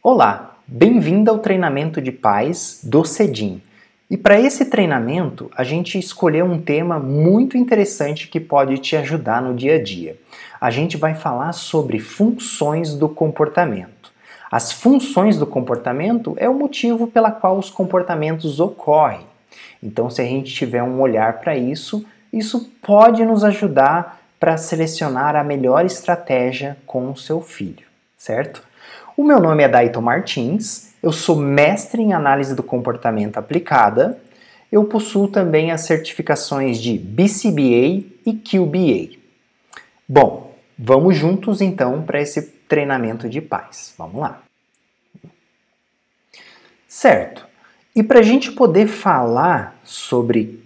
Olá, bem-vindo ao treinamento de pais do CEDIM. E para esse treinamento, a gente escolheu um tema muito interessante que pode te ajudar no dia a dia. A gente vai falar sobre funções do comportamento. As funções do comportamento é o motivo pela qual os comportamentos ocorrem. Então, se a gente tiver um olhar para isso, isso pode nos ajudar para selecionar a melhor estratégia com o seu filho, certo? O meu nome é Dayton Martins, eu sou mestre em análise do comportamento aplicada, eu possuo também as certificações de BCBA e QBA. Bom, vamos juntos então para esse treinamento de pais. Vamos lá. Certo, e para a gente poder falar sobre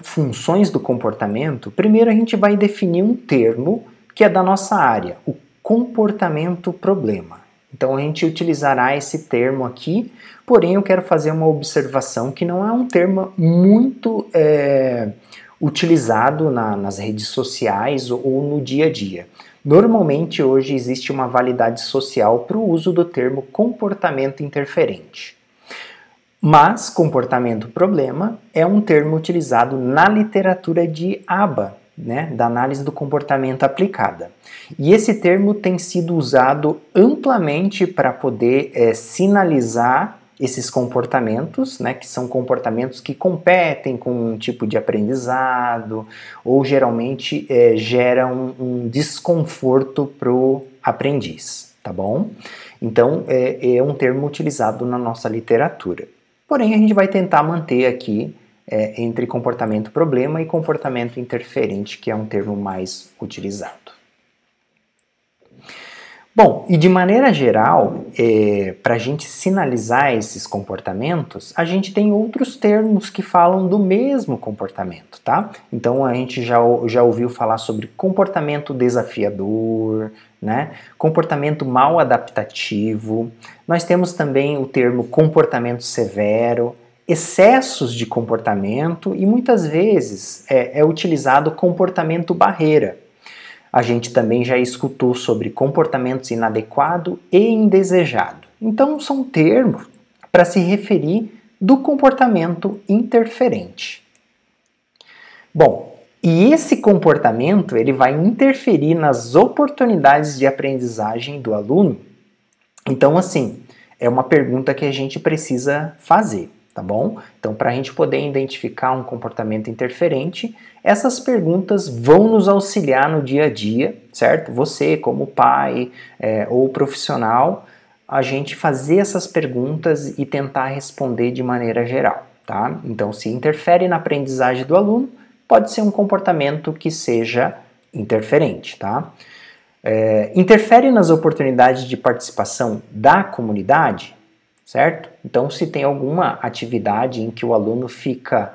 funções do comportamento, primeiro a gente vai definir um termo que é da nossa área, o comportamento problema. Então a gente utilizará esse termo aqui, porém eu quero fazer uma observação que não é um termo muito utilizado nas redes sociais ou no dia a dia. Normalmente hoje existe uma validade social para o uso do termo comportamento interferente. Mas comportamento problema é um termo utilizado na literatura de ABA, da análise do comportamento aplicada. E esse termo tem sido usado amplamente para poder sinalizar esses comportamentos, que são comportamentos que competem com um tipo de aprendizado ou geralmente geram um desconforto para o aprendiz, tá bom? Então é um termo utilizado na nossa literatura. Porém, a gente vai tentar manter aqui entre comportamento problema e comportamento interferente, que é um termo mais utilizado. Bom, e de maneira geral, para a gente sinalizar esses comportamentos, a gente tem outros termos que falam do mesmo comportamento, tá? Então a gente já ouviu falar sobre comportamento desafiador, comportamento mal adaptativo. Nós temos também o termo comportamento severo, excessos de comportamento e muitas vezes é utilizado comportamento barreira. A gente também já escutou sobre comportamentos inadequado e indesejado. Então são termos para se referir do comportamento interferente. Bom, e esse comportamento ele vai interferir nas oportunidades de aprendizagem do aluno? Então assim, é uma pergunta que a gente precisa fazer. Tá bom? Então, para a gente poder identificar um comportamento interferente, essas perguntas vão nos auxiliar no dia a dia, certo? Você, como pai ou profissional, a gente fazer essas perguntas e tentar responder de maneira geral, tá? Então, se interfere na aprendizagem do aluno, pode ser um comportamento que seja interferente, tá? Interfere nas oportunidades de participação da comunidade? Certo? Então, se tem alguma atividade em que o aluno fica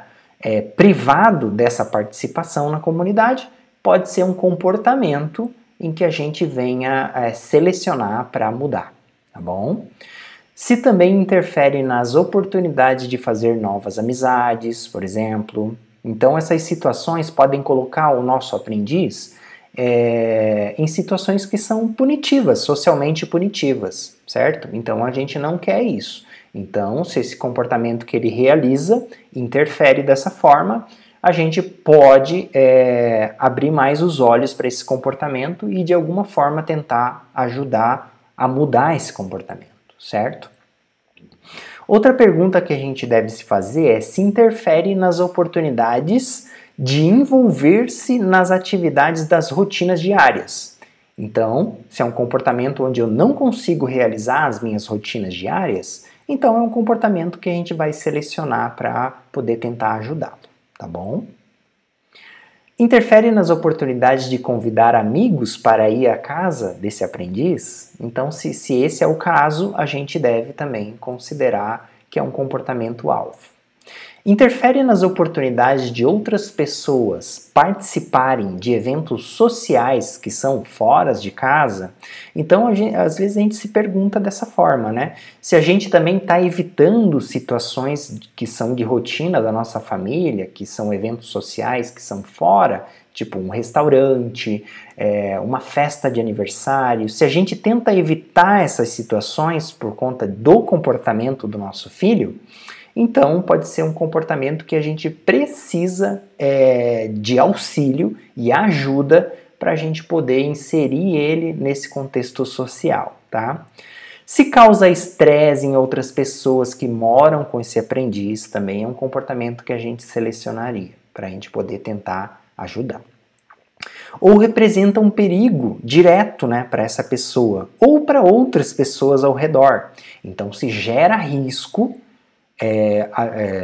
privado dessa participação na comunidade, pode ser um comportamento em que a gente venha selecionar para mudar, tá bom? Se também interfere nas oportunidades de fazer novas amizades, por exemplo, então essas situações podem colocar o nosso aprendiz em situações que são punitivas, socialmente punitivas, certo? Então a gente não quer isso. Então, se esse comportamento que ele realiza interfere dessa forma, a gente pode abrir mais os olhos para esse comportamento e de alguma forma tentar ajudar a mudar esse comportamento, certo? Outra pergunta que a gente deve se fazer é se interfere nas oportunidades de envolver-se nas atividades das rotinas diárias. Então, se é um comportamento onde eu não consigo realizar as minhas rotinas diárias, então é um comportamento que a gente vai selecionar para poder tentar ajudá-lo, tá bom? Interfere nas oportunidades de convidar amigos para ir à casa desse aprendiz? Então, se esse é o caso, a gente deve também considerar que é um comportamento alvo. Interfere nas oportunidades de outras pessoas participarem de eventos sociais que são fora de casa? Então, às vezes a gente se pergunta dessa forma, né? Se a gente também está evitando situações que são de rotina da nossa família, que são eventos sociais que são fora, tipo um restaurante, uma festa de aniversário. Se a gente tenta evitar essas situações por conta do comportamento do nosso filho, então pode ser um comportamento que a gente precisa de auxílio e ajuda para a gente poder inserir ele nesse contexto social, tá? Se causa estresse em outras pessoas que moram com esse aprendiz, também é um comportamento que a gente selecionaria para a gente poder tentar ajudar. Ou representa um perigo direto, né, para essa pessoa ou para outras pessoas ao redor. Então, se gera risco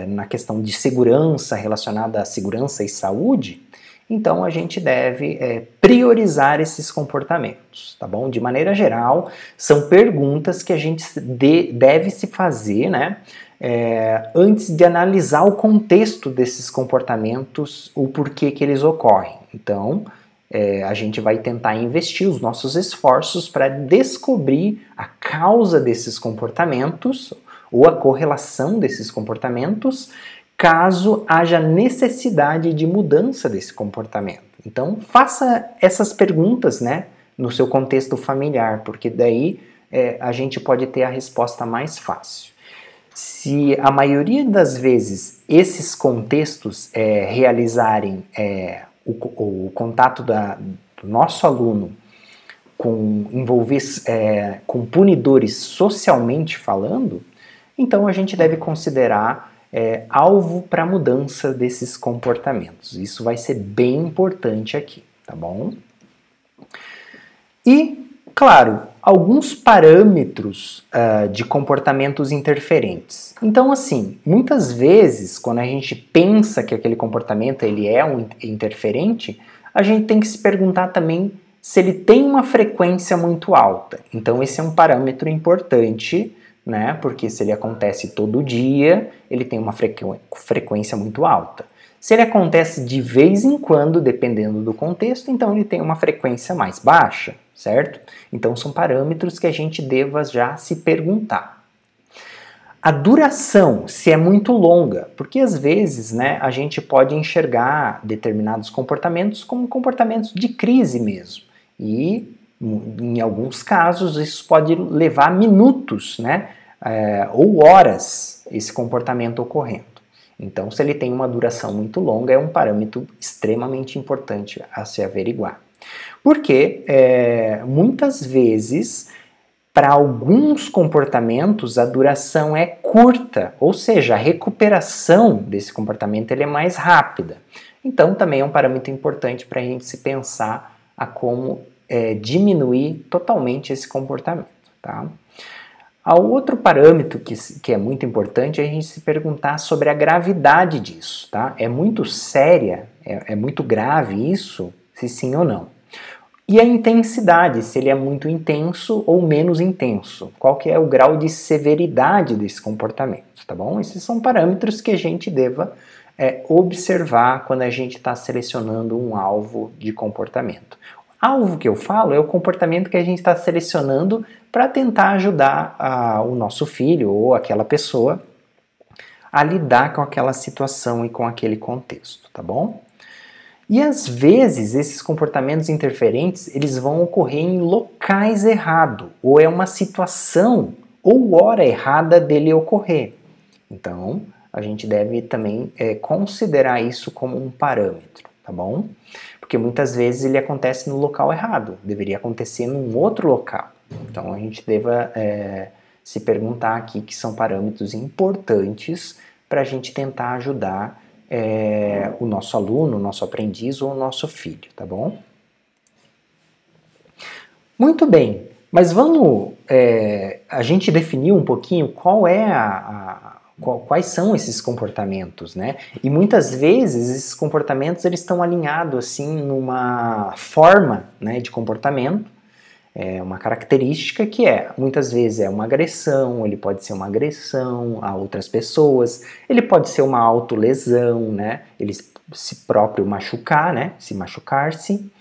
na questão de segurança relacionada à segurança e saúde, então a gente deve priorizar esses comportamentos, tá bom? De maneira geral, são perguntas que a gente deve se fazer, né? Antes de analisar o contexto desses comportamentos, o porquê que eles ocorrem. Então, a gente vai tentar investir os nossos esforços para descobrir a causa desses comportamentos ou a correlação desses comportamentos, caso haja necessidade de mudança desse comportamento. Então, faça essas perguntas, né, no seu contexto familiar, porque daí a gente pode ter a resposta mais fácil. Se a maioria das vezes esses contextos realizarem o contato do nosso aluno com punidores socialmente falando, então a gente deve considerar alvo para mudança desses comportamentos. Isso vai ser bem importante aqui, tá bom? E, claro, alguns parâmetros de comportamentos interferentes. Então, assim, muitas vezes, quando a gente pensa que aquele comportamento ele é um interferente, a gente tem que se perguntar também se ele tem uma frequência muito alta. Então, esse é um parâmetro importante, né? Porque se ele acontece todo dia, ele tem uma frequência muito alta. Se ele acontece de vez em quando, dependendo do contexto, então ele tem uma frequência mais baixa, certo? Então são parâmetros que a gente deva já se perguntar. A duração, se é muito longa, porque às vezes, né, a gente pode enxergar determinados comportamentos como comportamentos de crise mesmo. E em alguns casos isso pode levar minutos, né, ou horas esse comportamento ocorrendo. Então, se ele tem uma duração muito longa, é um parâmetro extremamente importante a se averiguar. Porque muitas vezes, para alguns comportamentos, a duração é curta, ou seja, a recuperação desse comportamento ele é mais rápida. Então, também é um parâmetro importante para a gente se pensar a como diminuir totalmente esse comportamento, tá? Há outro parâmetro que é muito importante é a gente se perguntar sobre a gravidade disso, tá? É muito séria, é muito grave isso, se sim ou não. E a intensidade, se ele é muito intenso ou menos intenso. Qual que é o grau de severidade desse comportamento, tá bom? Esses são parâmetros que a gente deva observar quando a gente está selecionando um alvo de comportamento. Alvo que eu falo é o comportamento que a gente está selecionando para tentar ajudar o nosso filho ou aquela pessoa a lidar com aquela situação e com aquele contexto, tá bom? E às vezes esses comportamentos interferentes eles vão ocorrer em locais errados, ou é uma situação ou hora errada dele ocorrer. Então a gente deve também considerar isso como um parâmetro, tá bom? Porque muitas vezes ele acontece no local errado, deveria acontecer num outro local. Então a gente deva se perguntar aqui que são parâmetros importantes para a gente tentar ajudar o nosso aluno, o nosso aprendiz ou o nosso filho, tá bom? Muito bem, mas vamos a gente definir um pouquinho quais são esses comportamentos, né? E muitas vezes esses comportamentos eles estão alinhados assim numa forma, né, de comportamento É uma característica que muitas vezes é uma agressão, ele pode ser uma agressão a outras pessoas, ele pode ser uma autolesão, né? Ele se próprio machucar, né? Se machucar-se.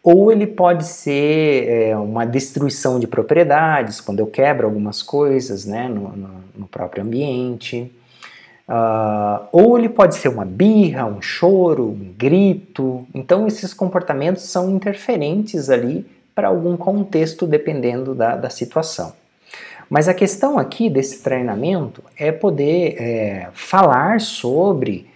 Ou ele pode ser uma destruição de propriedades, quando eu quebro algumas coisas, né, no próprio ambiente. Ou ele pode ser uma birra, um choro, um grito. Então esses comportamentos são interferentes ali para algum contexto, dependendo da situação. Mas a questão aqui desse treinamento é poder falar sobre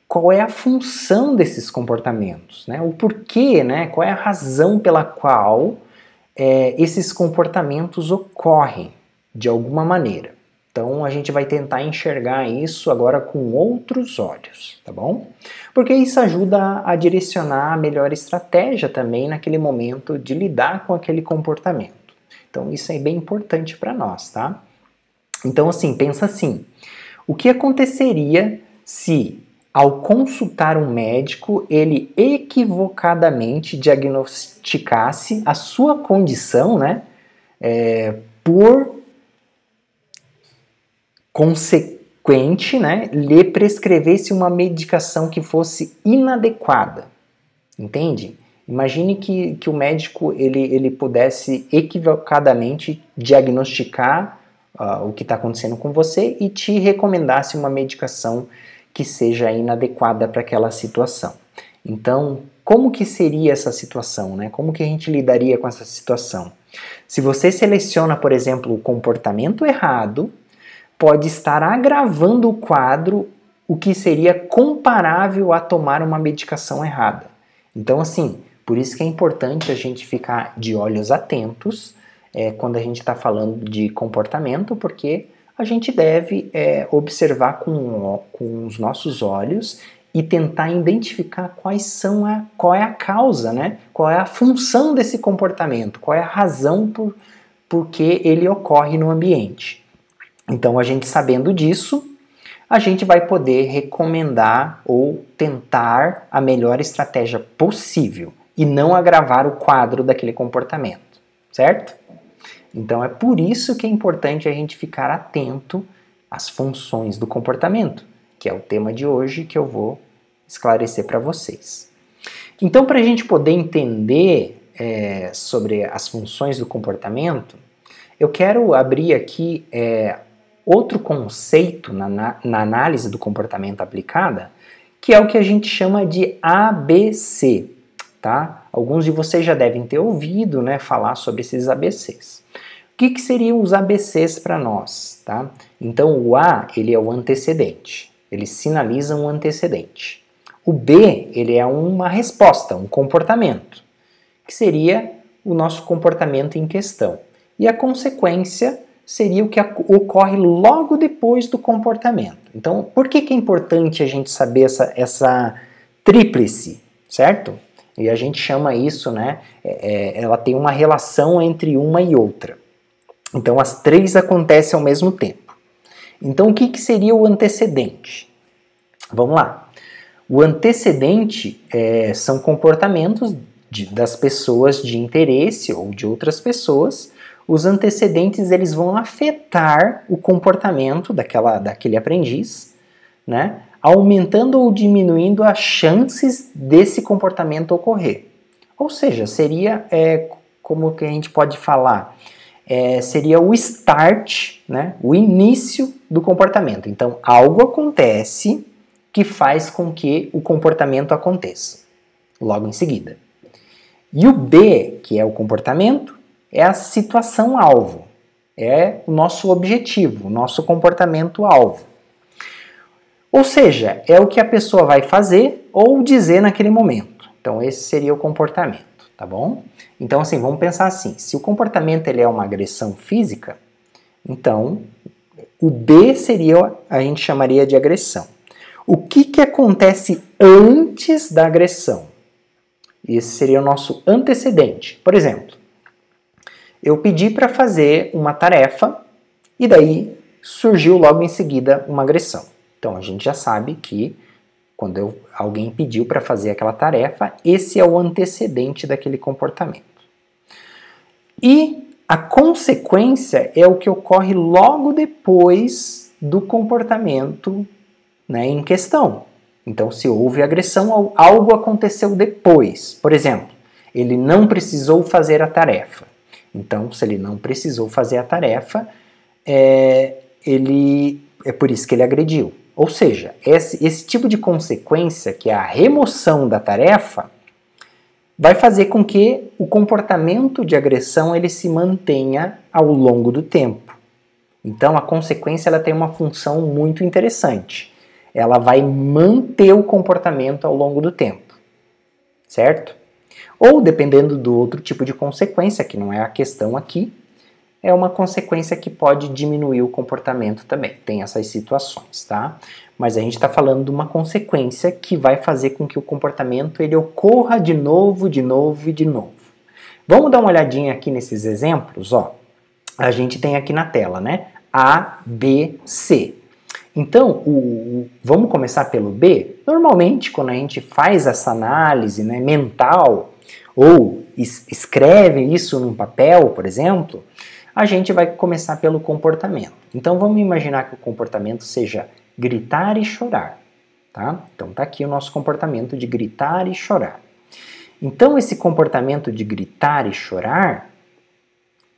qual é a função desses comportamentos, né? O porquê, né? Qual é a razão pela qual esses comportamentos ocorrem de alguma maneira. Então a gente vai tentar enxergar isso agora com outros olhos, tá bom? Porque isso ajuda a direcionar a melhor estratégia também naquele momento de lidar com aquele comportamento. Então isso é bem importante para nós, tá? Então assim, pensa assim, o que aconteceria se ao consultar um médico, ele equivocadamente diagnosticasse a sua condição, né, por consequente, né, lhe prescrevesse uma medicação que fosse inadequada, entende? Imagine que o médico ele pudesse equivocadamente diagnosticar o que está acontecendo com você e te recomendasse uma medicação que seja inadequada para aquela situação. Então, como que seria essa situação, né? Como que a gente lidaria com essa situação? Se você seleciona, por exemplo, o comportamento errado, pode estar agravando o quadro, o que seria comparável a tomar uma medicação errada. Então, assim, por isso que é importante a gente ficar de olhos atentos quando a gente está falando de comportamento, porque a gente deve observar com os nossos olhos e tentar identificar qual é a causa, né? Qual é a função desse comportamento, qual é a razão por que ele ocorre no ambiente. Então, a gente sabendo disso, a gente vai poder recomendar ou tentar a melhor estratégia possível e não agravar o quadro daquele comportamento, certo? Então é por isso que é importante a gente ficar atento às funções do comportamento, que é o tema de hoje que eu vou esclarecer para vocês. Então, para a gente poder entender sobre as funções do comportamento, eu quero abrir aqui outro conceito na análise do comportamento aplicada, que é o que a gente chama de ABC, tá? Alguns de vocês já devem ter ouvido, né, falar sobre esses ABCs. O que seriam os ABCs para nós, tá? Então o A, ele é o antecedente, ele sinaliza um antecedente. O B, ele é uma resposta, um comportamento, que seria o nosso comportamento em questão. E a consequência seria o que ocorre logo depois do comportamento. Então, por que é importante a gente saber essa tríplice, certo? E a gente chama isso, né? Ela tem uma relação entre uma e outra. Então, as três acontecem ao mesmo tempo. Então, o que seria o antecedente? Vamos lá. O antecedente são comportamentos das pessoas de interesse ou de outras pessoas. Os antecedentes eles vão afetar o comportamento daquele aprendiz, né? Aumentando ou diminuindo as chances desse comportamento ocorrer. Ou seja, seria, como que a gente pode falar, seria o start, né? O início do comportamento. Então, algo acontece que faz com que o comportamento aconteça, logo em seguida. E o B, que é o comportamento, é a situação-alvo, é o nosso objetivo, o nosso comportamento-alvo. Ou seja, é o que a pessoa vai fazer ou dizer naquele momento. Então, esse seria o comportamento, tá bom? Então, assim, vamos pensar assim, se o comportamento ele é uma agressão física, então, o B seria, a gente chamaria de agressão. O que acontece antes da agressão? Esse seria o nosso antecedente. Por exemplo, eu pedi para fazer uma tarefa e daí surgiu logo em seguida uma agressão. Então a gente já sabe que quando alguém pediu para fazer aquela tarefa, esse é o antecedente daquele comportamento. E a consequência é o que ocorre logo depois do comportamento, né, em questão. Então, se houve agressão, algo aconteceu depois. Por exemplo, ele não precisou fazer a tarefa. Então, se ele não precisou fazer a tarefa, é por isso que ele agrediu. Ou seja, esse tipo de consequência, que é a remoção da tarefa, vai fazer com que o comportamento de agressão ele se mantenha ao longo do tempo. Então, a consequência ela tem uma função muito interessante. Ela vai manter o comportamento ao longo do tempo, certo? Ou, dependendo do outro tipo de consequência, que não é a questão aqui, é uma consequência que pode diminuir o comportamento também. Tem essas situações, tá? Mas a gente está falando de uma consequência que vai fazer com que o comportamento ele ocorra de novo, de novo e de novo. Vamos dar uma olhadinha aqui nesses exemplos, ó. A gente tem aqui na tela, né? A, B, C. Então, vamos começar pelo B. Normalmente, quando a gente faz essa análise, né, mental, ou escreve isso num papel, por exemplo, a gente vai começar pelo comportamento. Então, vamos imaginar que o comportamento seja gritar e chorar, tá? Então, tá aqui o nosso comportamento de gritar e chorar. Então, esse comportamento de gritar e chorar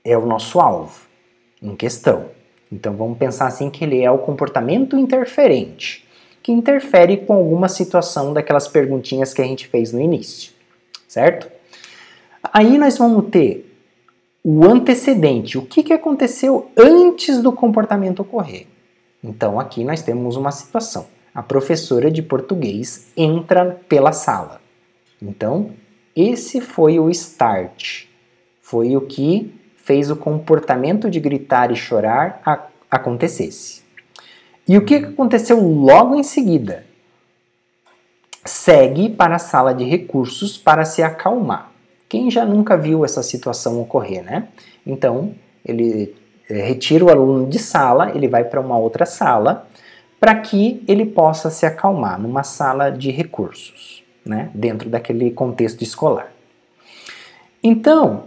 é o nosso alvo em questão. Então, vamos pensar assim que ele é o comportamento interferente, que interfere com alguma situação daquelas perguntinhas que a gente fez no início, certo? Aí nós vamos ter o antecedente, o que aconteceu antes do comportamento ocorrer. Então aqui nós temos uma situação. A professora de português entra pela sala. Então esse foi o start. Foi o que fez o comportamento de gritar e chorar acontecesse. E o que aconteceu logo em seguida? Segue para a sala de recursos para se acalmar. Quem já nunca viu essa situação ocorrer, né? Então, ele retira o aluno de sala, ele vai para uma outra sala, para que ele possa se acalmar numa sala de recursos, né? Dentro daquele contexto escolar. Então,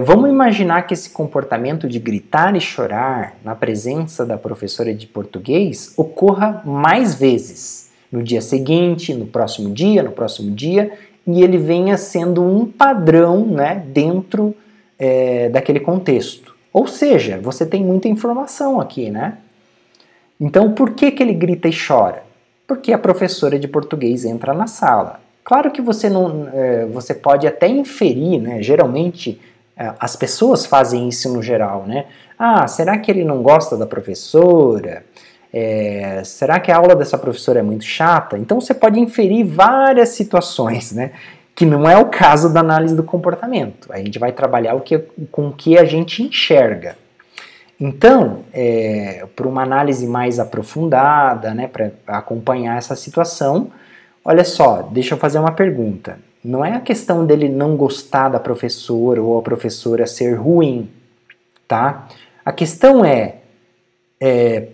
vamos imaginar que esse comportamento de gritar e chorar na presença da professora de português ocorra mais vezes, no dia seguinte, no próximo dia, e ele venha sendo um padrão, né, dentro daquele contexto. Ou seja, você tem muita informação aqui, né? Então, por que ele grita e chora? Porque a professora de português entra na sala. Claro que você pode até inferir, né? Geralmente as pessoas fazem isso no geral, né? Ah, será que ele não gosta da professora? Será que a aula dessa professora é muito chata? Então você pode inferir várias situações, né? Que não é o caso da análise do comportamento. A gente vai trabalhar com o que a gente enxerga. Então, para uma análise mais aprofundada, né, para acompanhar essa situação, olha só, deixa eu fazer uma pergunta. Não é a questão dele não gostar da professora ou a professora ser ruim, tá? A questão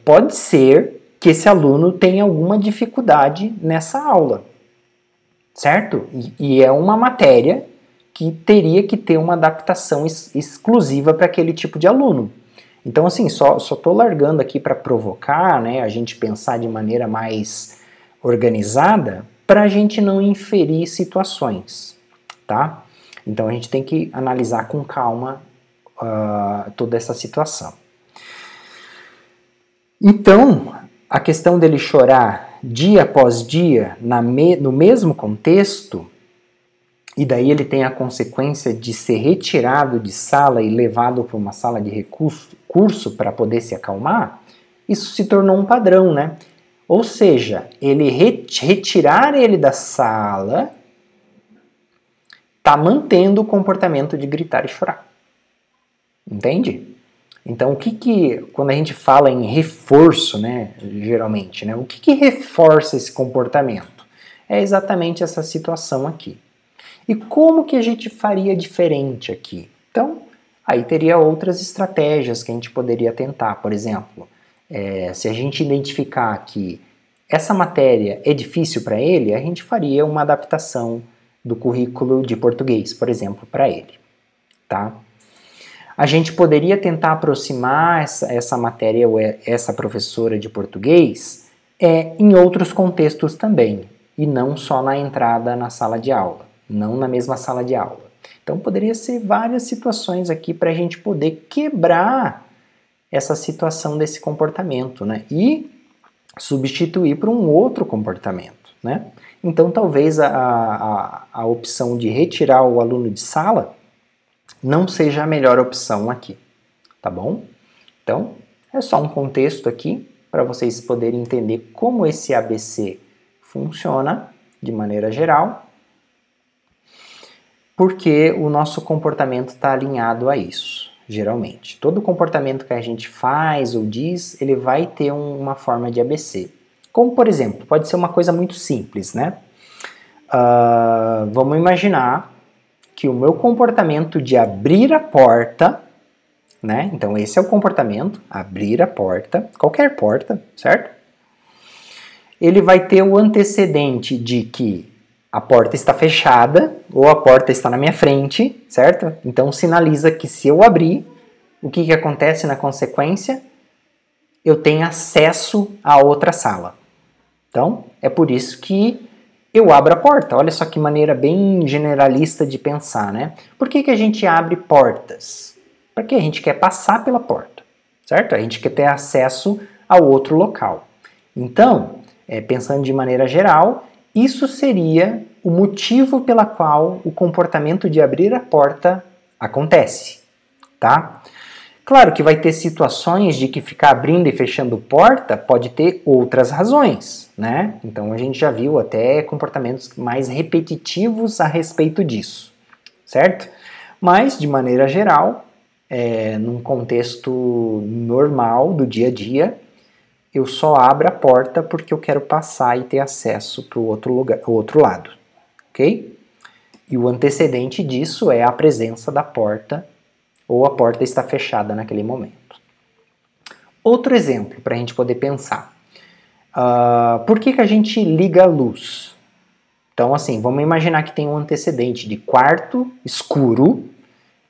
pode ser que esse aluno tenha alguma dificuldade nessa aula, certo? E é uma matéria que teria que ter uma adaptação exclusiva para aquele tipo de aluno. Então, assim, só estou largando aqui para provocar, né, a gente pensar de maneira mais organizada para a gente não inferir situações, tá? Então, a gente tem que analisar com calma toda essa situação. Então, a questão dele chorar dia após dia no mesmo contexto, e daí ele tem a consequência de ser retirado de sala e levado para uma sala de recurso para poder se acalmar, isso se tornou um padrão, né? Ou seja, ele retirar ele da sala está mantendo o comportamento de gritar e chorar. Entende? Então, quando a gente fala em reforço, né, geralmente, né, o que reforça esse comportamento? É exatamente essa situação aqui. E como que a gente faria diferente aqui? Então, aí teria outras estratégias que a gente poderia tentar. Por exemplo, se a gente identificar que essa matéria é difícil para ele, a gente faria uma adaptação do currículo de português, por exemplo, para ele, tá? A gente poderia tentar aproximar essa matéria ou essa professora de português em outros contextos também, e não só na entrada na sala de aula, não na mesma sala de aula. Então poderia ser várias situações aqui para a gente poder quebrar essa situação desse comportamento, né? E substituir por um outro comportamento, né? Então talvez a opção de retirar o aluno de sala não seja a melhor opção aqui, tá bom? Então, é só um contexto aqui para vocês poderem entender como esse ABC funciona de maneira geral, porque o nosso comportamento está alinhado a isso, geralmente. Todo comportamento que a gente faz ou diz, ele vai ter uma forma de ABC. Como, por exemplo, pode ser uma coisa muito simples, né? Vamos imaginar que o meu comportamento de abrir a porta, né? Então esse é o comportamento, abrir a porta, qualquer porta, certo? Ele vai ter o antecedente de que a porta está fechada ou a porta está na minha frente, certo? Então sinaliza que se eu abrir, o que acontece na consequência? Eu tenho acesso a outra sala. Então é por isso que eu abro a porta. Olha só que maneira bem generalista de pensar, né? Por que a gente abre portas? Porque a gente quer passar pela porta, certo? A gente quer ter acesso ao outro local. Então, pensando de maneira geral, isso seria o motivo pela qual o comportamento de abrir a porta acontece, tá? Claro que vai ter situações de que ficar abrindo e fechando porta pode ter outras razões, né? Então a gente já viu até comportamentos mais repetitivos a respeito disso, certo? Mas, de maneira geral, num contexto normal do dia a dia, eu só abro a porta porque eu quero passar e ter acesso para o outro lado, ok? E o antecedente disso é a presença da porta ou a porta está fechada naquele momento. Outro exemplo para a gente poder pensar. Por que a gente liga a luz? Então, assim, vamos imaginar que tem um antecedente de quarto escuro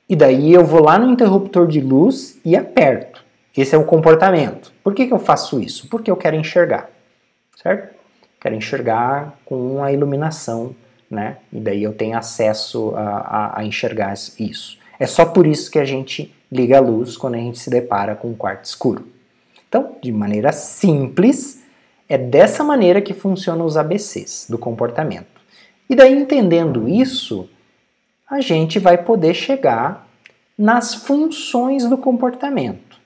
e daí eu vou lá no interruptor de luz e aperto. Esse é o comportamento. Por que eu faço isso? Porque eu quero enxergar, certo? Quero enxergar com a iluminação, né? E daí eu tenho acesso a enxergar isso. É só por isso que a gente liga a luz quando a gente se depara com um quarto escuro. Então, de maneira simples, é dessa maneira que funcionam os ABCs do comportamento. E daí, entendendo isso, a gente vai poder chegar nas funções do comportamento,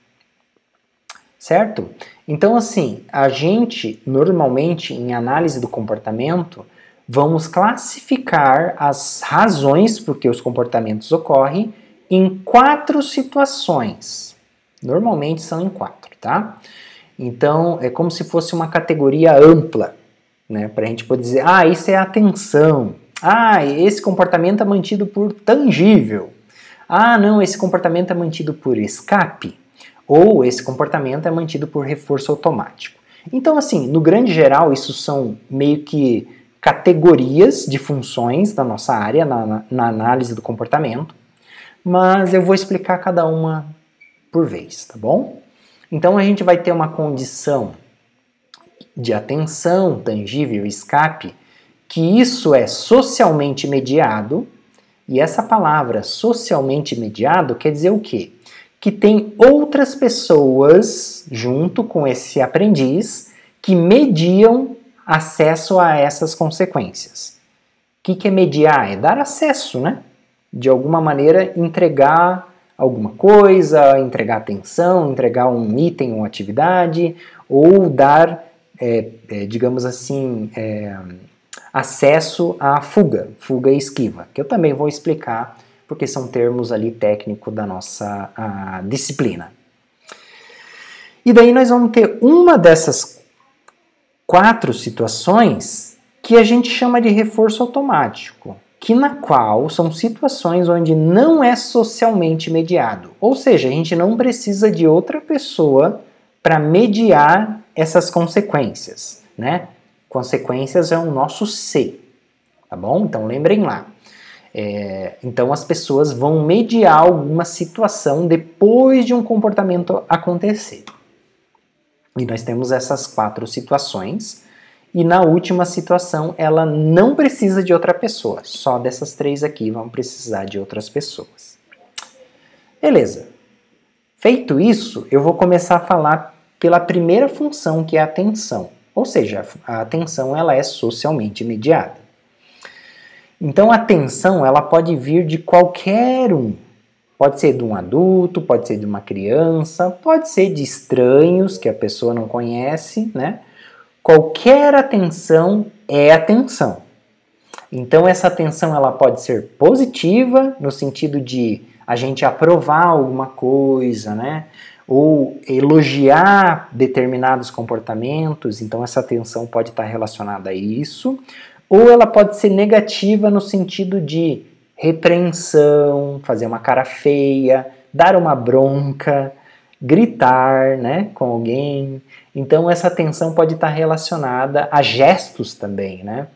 certo? Então, assim, a gente, normalmente, em análise do comportamento, vamos classificar as razões por que os comportamentos ocorrem em 4 situações. Normalmente são em 4, tá? Então, é como se fosse uma categoria ampla, né? Para a gente poder dizer, isso é atenção. Esse comportamento é mantido por tangível. Não, esse comportamento é mantido por escape. Ou esse comportamento é mantido por reforço automático. Então, assim, no grande geral, isso são meio que categorias de funções da nossa área na análise do comportamento, mas eu vou explicar cada uma por vez, tá bom? Então a gente vai ter uma condição de atenção, tangível, escape, que isso é socialmente mediado, e essa palavra socialmente mediado quer dizer o quê? Que tem outras pessoas junto com esse aprendiz que mediam acesso a essas consequências. O que é mediar? É dar acesso, né? De alguma maneira entregar alguma coisa, entregar atenção, entregar um item, uma atividade, ou dar, digamos assim, acesso à fuga e esquiva, que eu também vou explicar, porque são termos ali técnicos da nossa disciplina. E daí nós vamos ter uma dessas 4 situações que a gente chama de reforço automático, que na qual são situações onde não é socialmente mediado, ou seja, a gente não precisa de outra pessoa para mediar essas consequências, né? Consequências é o nosso C, tá bom? Então lembrem lá. Então as pessoas vão mediar alguma situação depois de um comportamento acontecer. E nós temos essas 4 situações, e na última situação ela não precisa de outra pessoa, só dessas 3 aqui vão precisar de outras pessoas. Beleza. Feito isso, eu vou começar a falar pela primeira função, que é a atenção. Ou seja, a atenção ela é socialmente mediada. Então a atenção ela pode vir de qualquer um. Pode ser de um adulto, pode ser de uma criança, pode ser de estranhos que a pessoa não conhece, né? Qualquer atenção é atenção. Então essa atenção ela pode ser positiva, no sentido de a gente aprovar alguma coisa, né? Ou elogiar determinados comportamentos, então essa atenção pode estar relacionada a isso. Ou ela pode ser negativa no sentido de repreensão, fazer uma cara feia, dar uma bronca, gritar, né, com alguém. Então essa atenção pode estar relacionada a gestos também, né?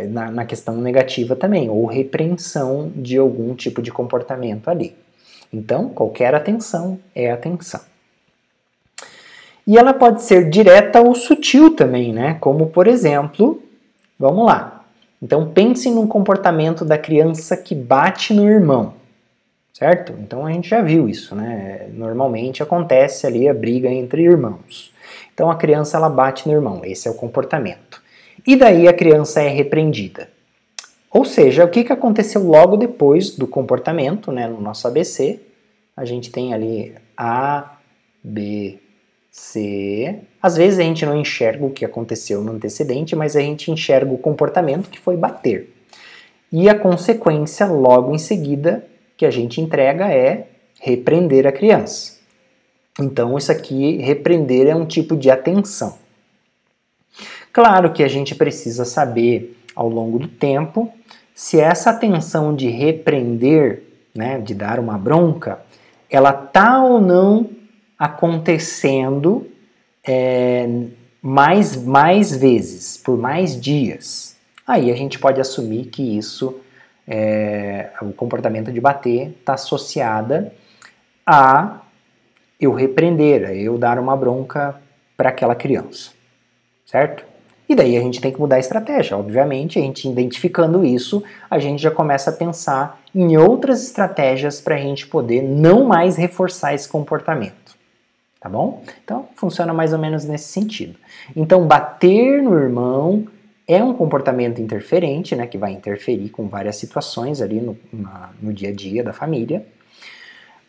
Na questão negativa também, ou repreensão de algum tipo de comportamento ali. Então, qualquer atenção é atenção. E ela pode ser direta ou sutil também, né? Como, por exemplo, vamos lá. Então, pense num comportamento da criança que bate no irmão, certo? Então, a gente já viu isso, né? Normalmente acontece ali a briga entre irmãos. Então, a criança ela bate no irmão, esse é o comportamento. E daí a criança é repreendida. Ou seja, o que aconteceu logo depois do comportamento, né, no nosso ABC? A gente tem ali A, B, C. Às vezes a gente não enxerga o que aconteceu no antecedente, mas a gente enxerga o comportamento que foi bater. E a consequência logo em seguida que a gente entrega é repreender a criança. Então isso aqui, repreender, é um tipo de atenção. Claro que a gente precisa saber ao longo do tempo se essa atenção de repreender, né, de dar uma bronca, ela está ou não acontecendo mais vezes, por mais dias. Aí a gente pode assumir que isso, o comportamento de bater, está associada a eu repreender, a eu dar uma bronca para aquela criança, certo? E daí a gente tem que mudar a estratégia. Obviamente, a gente identificando isso, a gente já começa a pensar em outras estratégias para a gente poder não mais reforçar esse comportamento. Tá bom? Então, funciona mais ou menos nesse sentido. Então, bater no irmão é um comportamento interferente, né, que vai interferir com várias situações ali no dia a dia da família.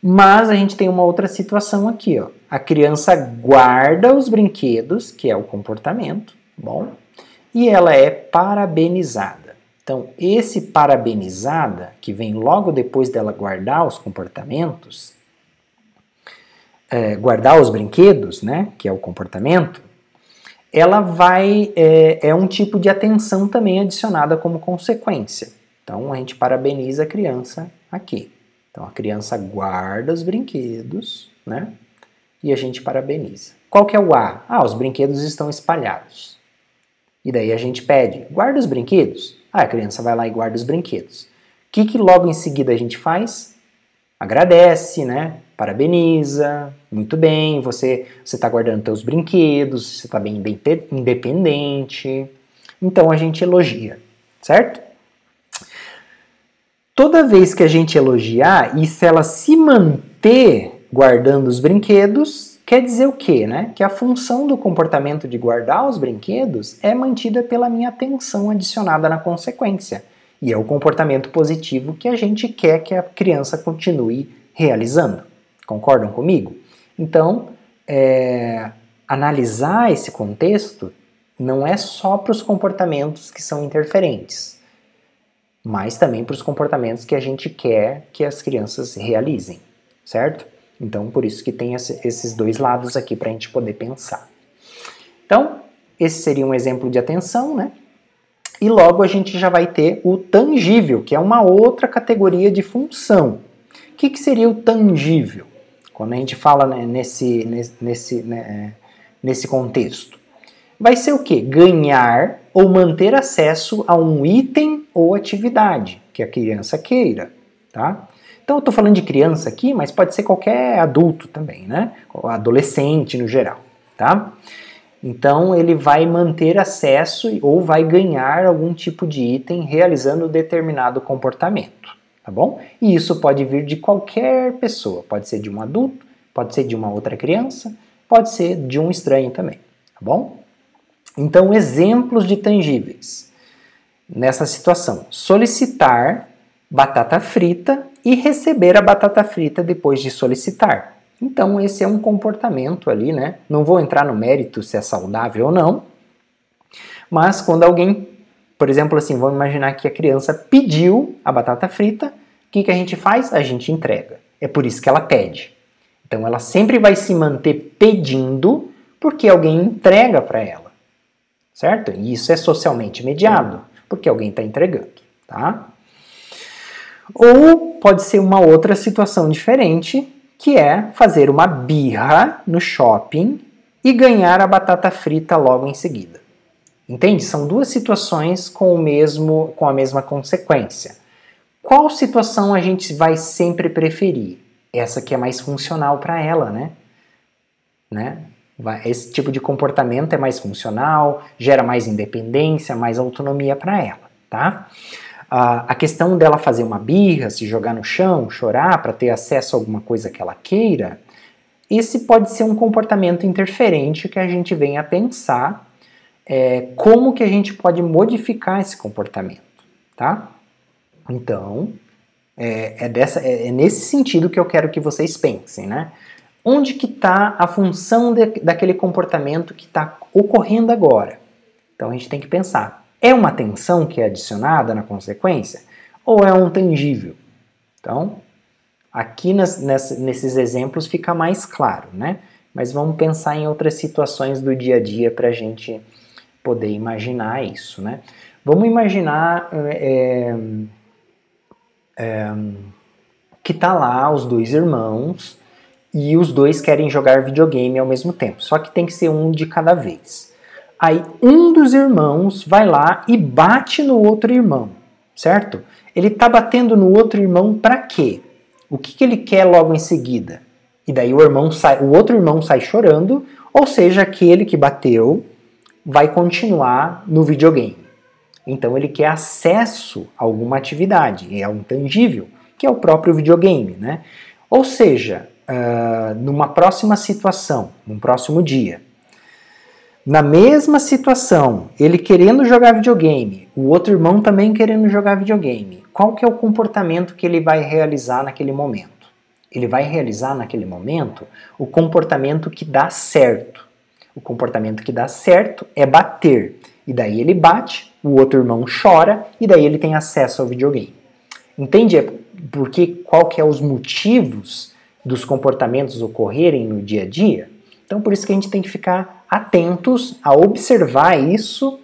Mas a gente tem uma outra situação aqui, ó. A criança guarda os brinquedos, que é o comportamento, bom, e ela é parabenizada. Então, esse parabenizada, que vem logo depois dela guardar os comportamentos, guardar os brinquedos, né, que é o comportamento, ela é um tipo de atenção também adicionada como consequência. Então, a gente parabeniza a criança aqui. Então, a criança guarda os brinquedos, né, e a gente parabeniza. Qual que é o A? Ah, os brinquedos estão espalhados. E daí a gente pede, guarda os brinquedos? Ah, a criança vai lá e guarda os brinquedos. O que logo em seguida a gente faz? Agradece, né? Parabeniza, muito bem, você está guardando seus brinquedos, você está bem independente. Então a gente elogia, certo? Toda vez que a gente elogiar, e se ela se manter guardando os brinquedos, quer dizer o quê, né? Que a função do comportamento de guardar os brinquedos é mantida pela minha atenção adicionada na consequência. E é o comportamento positivo que a gente quer que a criança continue realizando. Concordam comigo? Então, analisar esse contexto não é só para os comportamentos que são interferentes, mas também para os comportamentos que a gente quer que as crianças realizem, certo? Então, por isso que tem esses dois lados aqui para a gente poder pensar. Então, esse seria um exemplo de atenção, né? E logo a gente já vai ter o tangível, que é uma outra categoria de função. O que seria o tangível? Quando a gente fala, né, nesse contexto. Vai ser o quê? Ganhar ou manter acesso a um item ou atividade. que a criança queira, tá? Então eu estou falando de criança aqui, mas pode ser qualquer adulto também, né? Adolescente no geral, tá? Então ele vai manter acesso ou vai ganhar algum tipo de item realizando determinado comportamento, tá bom? E isso pode vir de qualquer pessoa, pode ser de um adulto, pode ser de uma outra criança, pode ser de um estranho também, tá bom? Então, exemplos de tangíveis nessa situação: solicitar batata frita e receber a batata frita depois de solicitar. Então, esse é um comportamento ali, né? Não vou entrar no mérito se é saudável ou não, mas quando alguém, por exemplo, assim, vamos imaginar que a criança pediu a batata frita, o que a gente faz? A gente entrega. É por isso que ela pede. Então, ela sempre vai se manter pedindo porque alguém entrega para ela, certo? E isso é socialmente mediado, porque alguém está entregando, tá? Ou pode ser uma outra situação diferente, que é fazer uma birra no shopping e ganhar a batata frita logo em seguida. Entende? São duas situações com a mesma consequência. Qual situação a gente vai sempre preferir? Essa que é mais funcional para ela, né? Esse tipo de comportamento é mais funcional, gera mais independência, mais autonomia para ela, tá? A questão dela fazer uma birra, se jogar no chão, chorar para ter acesso a alguma coisa que ela queira, esse pode ser um comportamento interferente que a gente venha a pensar como que a gente pode modificar esse comportamento, tá? Então, é nesse sentido que eu quero que vocês pensem, né? Onde que está a função daquele comportamento que está ocorrendo agora? Então a gente tem que pensar, é uma tensão que é adicionada na consequência? Ou é um tangível? Então, aqui nesses exemplos fica mais claro, né? Mas vamos pensar em outras situações do dia a dia para a gente poder imaginar isso, né? Vamos imaginar que tá lá os dois irmãos e os dois querem jogar videogame ao mesmo tempo, só que tem que ser um de cada vez. Aí um dos irmãos vai lá e bate no outro irmão, certo? Ele tá batendo no outro irmão para quê? O que ele quer logo em seguida? E daí o outro irmão sai chorando, ou seja, aquele que bateu vai continuar no videogame. Então ele quer acesso a alguma atividade, é um tangível, que é o próprio videogame, né? Ou seja, numa próxima situação, num próximo dia, na mesma situação, ele querendo jogar videogame, o outro irmão também querendo jogar videogame, qual que é o comportamento que ele vai realizar naquele momento? Ele vai realizar naquele momento o comportamento que dá certo. O comportamento que dá certo é bater. E daí ele bate, o outro irmão chora, e daí ele tem acesso ao videogame. Entende qual que é os motivos dos comportamentos ocorrerem no dia a dia? Então por isso que a gente tem que ficar atentos a observar isso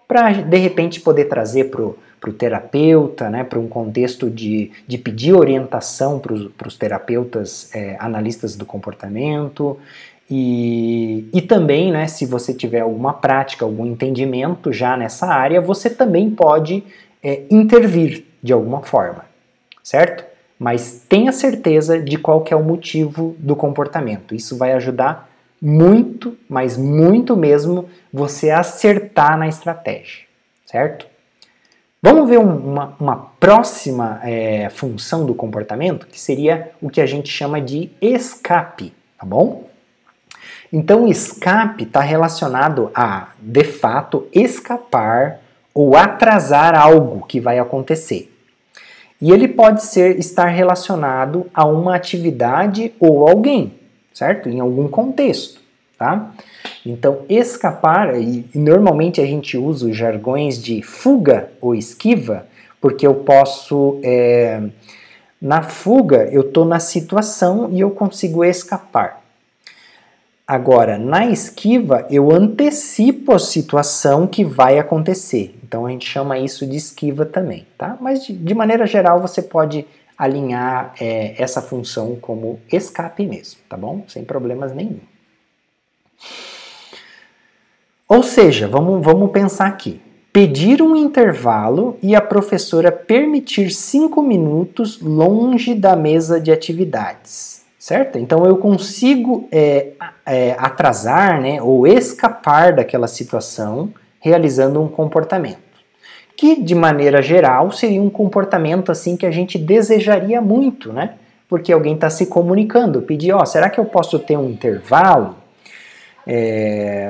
para de repente poder trazer para o terapeuta, né, para um contexto de pedir orientação para os terapeutas analistas do comportamento e também, né, se você tiver alguma prática, algum entendimento já nessa área, você também pode intervir de alguma forma, certo? Mas tenha certeza de qual que é o motivo do comportamento. Isso vai ajudar muito, mas muito mesmo, você acertar na estratégia, certo? Vamos ver uma próxima função do comportamento, que seria o que a gente chama de escape, tá bom? Então, o escape está relacionado a, de fato, escapar ou atrasar algo que vai acontecer. E ele pode estar relacionado a uma atividade ou alguém, certo? Em algum contexto, tá? Então, escapar, e normalmente a gente usa os jargões de fuga ou esquiva, porque eu posso, na fuga, eu estou na situação e eu consigo escapar. Agora, na esquiva, eu antecipo a situação que vai acontecer. Então, a gente chama isso de esquiva também, tá? Mas, de maneira geral, você pode alinhar essa função como escape mesmo, tá bom? Sem problemas nenhum. Ou seja, vamos pensar aqui. pedir um intervalo e a professora permitir 5 minutos longe da mesa de atividades, certo? Então eu consigo atrasar, né, ou escapar daquela situação realizando um comportamento, que de maneira geral seria um comportamento assim que a gente desejaria muito, né? Porque alguém está se comunicando, pedir, será que eu posso ter um intervalo?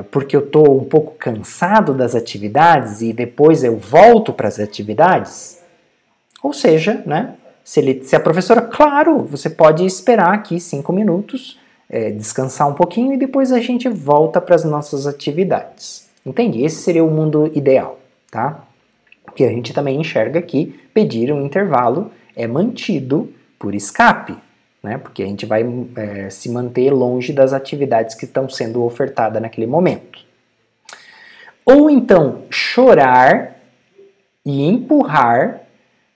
Porque eu estou um pouco cansado das atividades e depois eu volto para as atividades? Ou seja, né, se a professora, claro, você pode esperar aqui 5 minutos, descansar um pouquinho e depois a gente volta para as nossas atividades. Entende? Esse seria o mundo ideal, tá? Porque a gente também enxerga que pedir um intervalo é mantido por escape, né? Porque a gente vai se manter longe das atividades que estão sendo ofertadas naquele momento. Ou então chorar e empurrar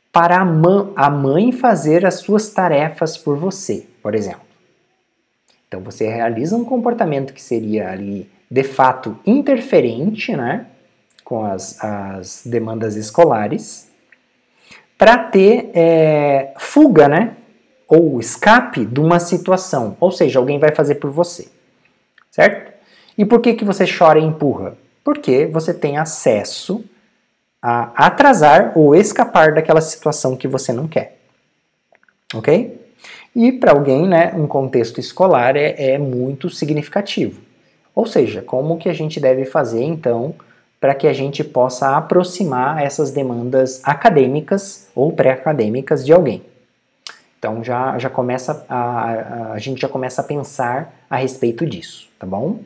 para a mãe fazer as suas tarefas por você, por exemplo. Então você realiza um comportamento que seria ali de fato interferente, né, com as demandas escolares, para ter fuga, né, ou escape de uma situação, ou seja, alguém vai fazer por você, certo? E por que você chora e empurra? Porque você tem acesso a atrasar ou escapar daquela situação que você não quer, ok? E para alguém, né, um contexto escolar é muito significativo. Ou seja, como que a gente deve fazer, então, para que a gente possa aproximar essas demandas acadêmicas ou pré-acadêmicas de alguém. Então já começa a gente já começa a pensar a respeito disso, tá bom?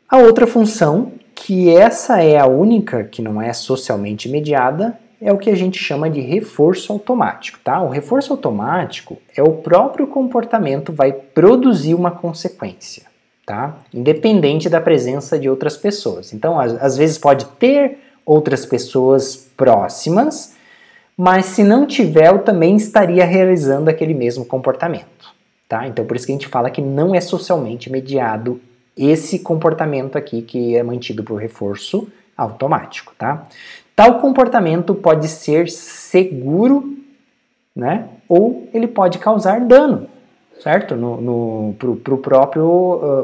A outra função, que essa é a única que não é socialmente mediada, é o que a gente chama de reforço automático, tá? O reforço automático é o próprio comportamento vai produzir uma consequência, tá? Independente da presença de outras pessoas. Então, às vezes pode ter outras pessoas próximas, mas se não tiver, eu também estaria realizando aquele mesmo comportamento, tá? Então, por isso que a gente fala que não é socialmente mediado esse comportamento aqui que é mantido por reforço automático, tá? Tal comportamento pode ser seguro, né? Ou ele pode causar dano, certo?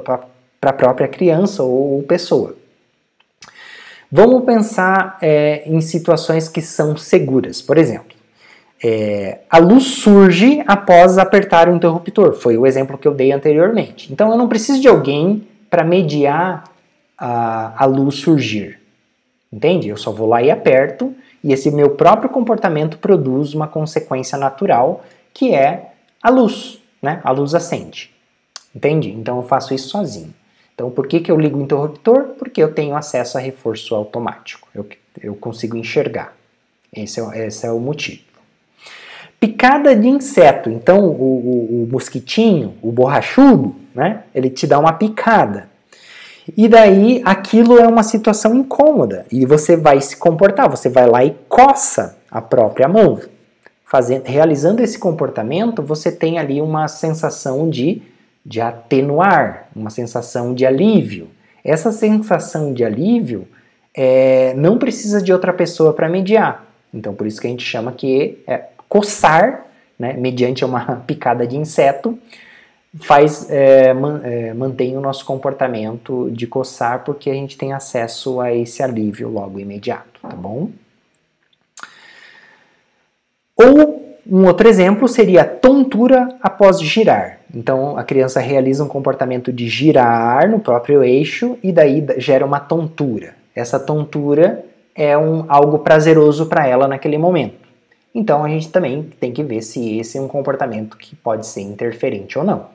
Para a própria criança ou pessoa. Vamos pensar em situações que são seguras. Por exemplo, a luz surge após apertar o interruptor. Foi o exemplo que eu dei anteriormente. Então eu não preciso de alguém para mediar a luz surgir. Entende? Eu só vou lá e aperto, e esse meu próprio comportamento produz uma consequência natural, que é a luz, né? A luz acende. Entende? Então eu faço isso sozinho. Então por que eu ligo o interruptor? Porque eu tenho acesso a reforço automático. Eu consigo enxergar. Esse é o motivo. Picada de inseto. Então o mosquitinho, o borrachudo, né? Ele te dá uma picada. E daí aquilo é uma situação incômoda e você vai se comportar, você vai lá e coça a própria mão. Realizando esse comportamento, você tem ali uma sensação de atenuar, uma sensação de alívio. Essa sensação de alívio não precisa de outra pessoa para mediar. Então por isso que a gente chama que coçar, né, mediante uma picada de inseto, mantém o nosso comportamento de coçar, porque a gente tem acesso a esse alívio logo imediato, tá bom? Ou um outro exemplo seria tontura após girar. Então a criança realiza um comportamento de girar no próprio eixo e daí gera uma tontura. Essa tontura é algo prazeroso para ela naquele momento. Então a gente também tem que ver se esse é um comportamento que pode ser interferente ou não.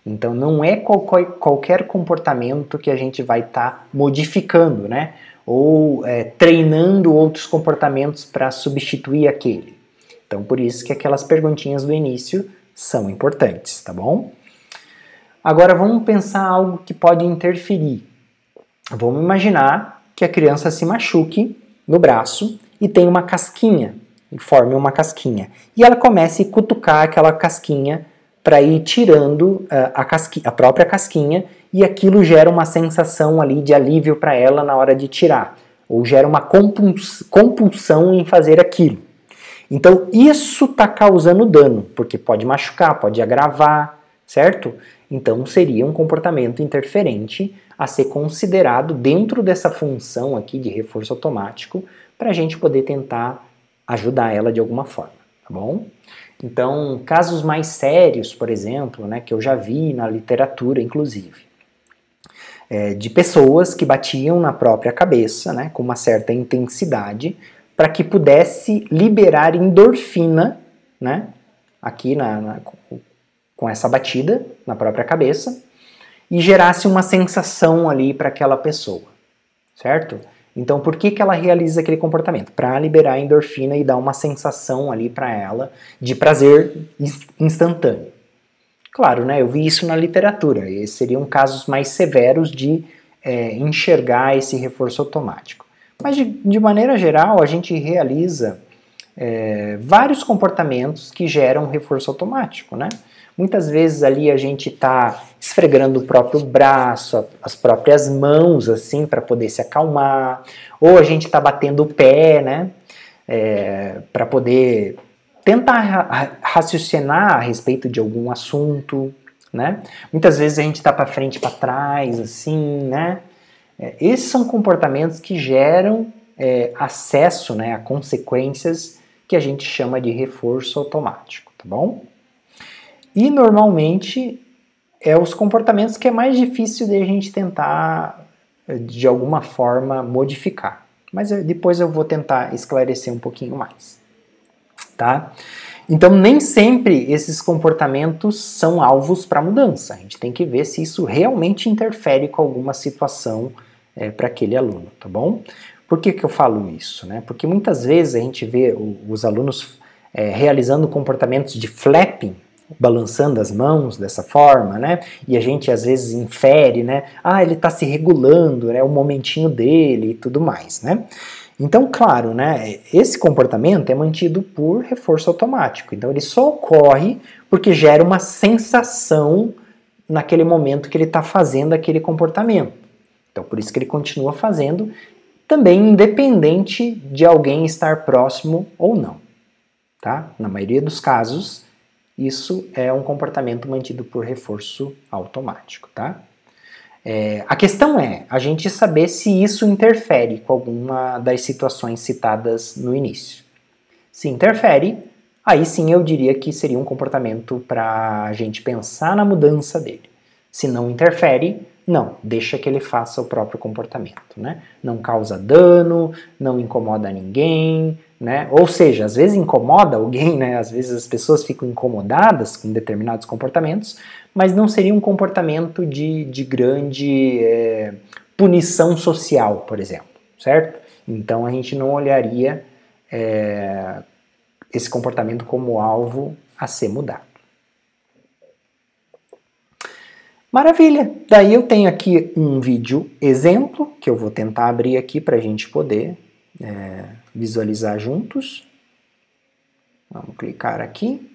Então não é qualquer comportamento que a gente vai estar modificando, né? Ou treinando outros comportamentos para substituir aquele. Então por isso que aquelas perguntinhas do início são importantes, tá bom? Agora vamos pensar algo que pode interferir. Vamos imaginar que a criança se machuque no braço e tem uma casquinha, e forme uma casquinha. E ela comece a cutucar aquela casquinha para ir tirando a própria casquinha e aquilo gera uma sensação ali de alívio para ela na hora de tirar, ou gera uma compulsão em fazer aquilo. Então isso está causando dano, porque pode machucar, pode agravar, certo? Então seria um comportamento interferente a ser considerado dentro dessa função aqui de reforço automático para a gente poder tentar ajudar ela de alguma forma, tá bom? Então, casos mais sérios, por exemplo, né, que eu já vi na literatura, inclusive, de pessoas que batiam na própria cabeça, né, com uma certa intensidade, para que pudesse liberar endorfina, né, aqui com essa batida na própria cabeça, e gerasse uma sensação ali para aquela pessoa, certo? Então, por que ela realiza aquele comportamento? Para liberar endorfina e dar uma sensação ali para ela de prazer instantâneo. Claro, né, eu vi isso na literatura, e seriam casos mais severos de enxergar esse reforço automático. Mas, de maneira geral, a gente realiza vários comportamentos que geram reforço automático, né? Muitas vezes ali a gente está esfregando o próprio braço, as próprias mãos, assim, para poder se acalmar, ou a gente está batendo o pé, né? Para poder tentar raciocinar a respeito de algum assunto, né? Muitas vezes a gente está para frente e para trás, assim, né? Esses são comportamentos que geram acesso, né, a consequências que a gente chama de reforço automático, tá bom? E normalmente os comportamentos que é mais difícil de a gente tentar de alguma forma modificar. Mas depois eu vou tentar esclarecer um pouquinho mais, tá? Então nem sempre esses comportamentos são alvos para mudança. A gente tem que ver se isso realmente interfere com alguma situação para aquele aluno, tá bom? Por que eu falo isso, né? Porque muitas vezes a gente vê os alunos realizando comportamentos de flapping, balançando as mãos dessa forma, né? E a gente às vezes infere, né? Ah, ele está se regulando, né? O momentinho dele e tudo mais, né? Então, claro, né? Esse comportamento é mantido por reforço automático. Então, ele só ocorre porque gera uma sensação naquele momento que ele está fazendo aquele comportamento. Então, por isso que ele continua fazendo, também independente de alguém estar próximo ou não, tá? Na maioria dos casos, isso é um comportamento mantido por reforço automático, tá? A questão é a gente saber se isso interfere com alguma das situações citadas no início. Se interfere, aí sim eu diria que seria um comportamento para a gente pensar na mudança dele. Se não interfere, não, deixa que ele faça o próprio comportamento, né? Não causa dano, não incomoda ninguém, né? Ou seja, às vezes incomoda alguém, né? Às vezes as pessoas ficam incomodadas com determinados comportamentos, mas não seria um comportamento de grande punição social, por exemplo, certo? Então a gente não olharia esse comportamento como alvo a ser mudado. Maravilha! Daí eu tenho aqui um vídeo exemplo, que eu vou tentar abrir aqui para a gente poder visualizar juntos. Vamos clicar aqui.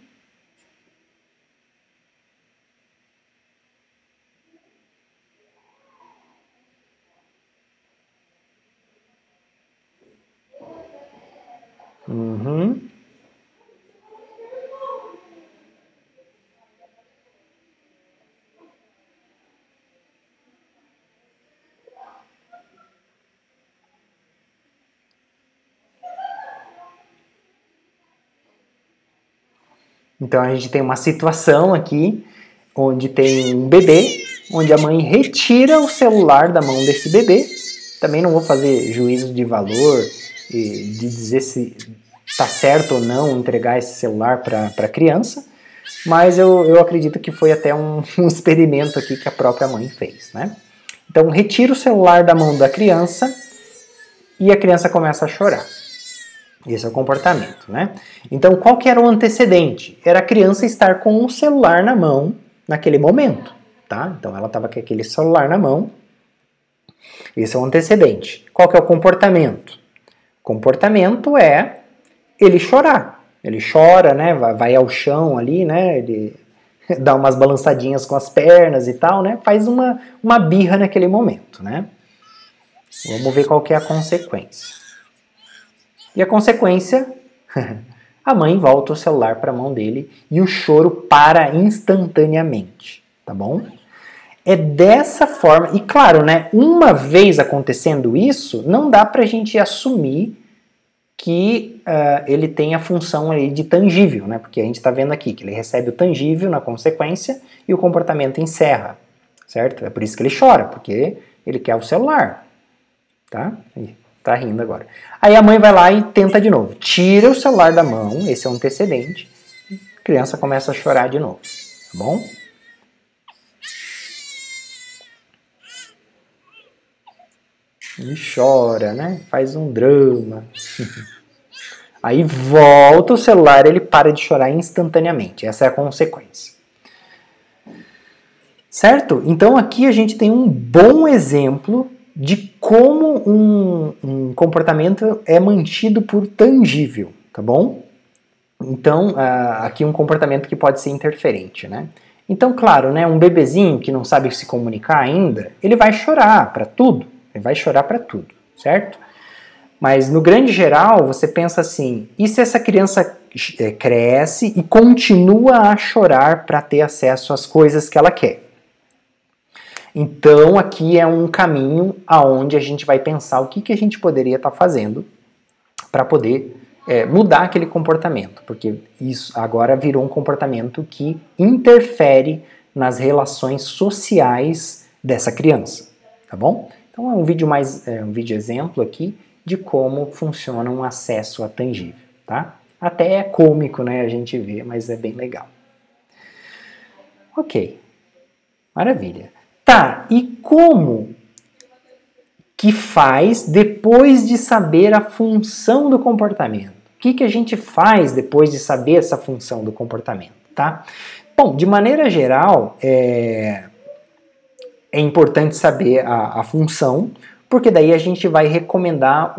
Então a gente tem uma situação aqui onde tem um bebê, onde a mãe retira o celular da mão desse bebê. Também não vou fazer juízo de valor e de dizer se está certo ou não entregar esse celular para a criança, mas eu acredito que foi até um experimento aqui que a própria mãe fez, né? Então retira o celular da mão da criança e a criança começa a chorar. Esse é o comportamento, né? Então, qual que era o antecedente? Era a criança estar com o celular na mão naquele momento, tá? Então, ela estava com aquele celular na mão. Esse é o antecedente. Qual que é o comportamento? O comportamento é ele chorar. Ele chora, né? Vai ao chão ali, né? Ele dá umas balançadinhas com as pernas e tal, né? Faz uma birra naquele momento, né? Vamos ver qual que é a consequência. E a consequência, a mãe volta o celular para a mão dele e o choro para instantaneamente, tá bom? É dessa forma, e claro, né, uma vez acontecendo isso, não dá pra gente assumir que ele tem a função ali de tangível, né, porque a gente está vendo aqui que ele recebe o tangível na consequência e o comportamento encerra, certo? É por isso que ele chora, porque ele quer o celular, tá? Tá rindo agora. Aí a mãe vai lá e tenta de novo, tira o celular da mão, esse é o antecedente, a criança começa a chorar de novo, tá bom? E chora, né? Faz um drama. Aí volta o celular, ele para de chorar instantaneamente. Essa é a consequência. Certo? Então aqui a gente tem um bom exemplo de como um comportamento é mantido por tangível, tá bom? Então, aqui um comportamento que pode ser interferente, né? Então, claro, né, um bebezinho que não sabe se comunicar ainda, ele vai chorar para tudo. Ele vai chorar para tudo, certo? Mas no grande geral, você pensa assim, e se essa criança cresce e continua a chorar para ter acesso às coisas que ela quer? Então aqui é um caminho aonde a gente vai pensar o que a gente poderia estar fazendo para poder mudar aquele comportamento, porque isso agora virou um comportamento que interfere nas relações sociais dessa criança, tá bom? Então é um vídeo exemplo aqui de como funciona um acesso a tangível, tá? Até é cômico, né, a gente vê, mas é bem legal. Ok, maravilha. Tá, e como que faz depois de saber a função do comportamento? O que a gente faz depois de saber essa função do comportamento, tá? Bom, de maneira geral, é importante saber a função, porque daí a gente vai recomendar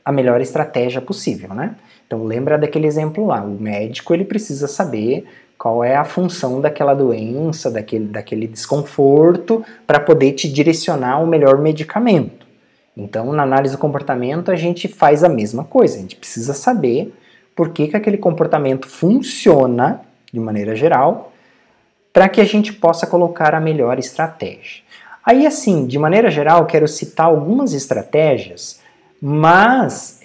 a melhor estratégia possível, né? Então lembra daquele exemplo lá, o médico ele precisa saber qual é a função daquela doença, daquele desconforto, para poder te direcionar o melhor medicamento. Então, na análise do comportamento, a gente faz a mesma coisa. A gente precisa saber por que aquele comportamento funciona, de maneira geral, para que a gente possa colocar a melhor estratégia. Aí, assim, de maneira geral, quero citar algumas estratégias, mas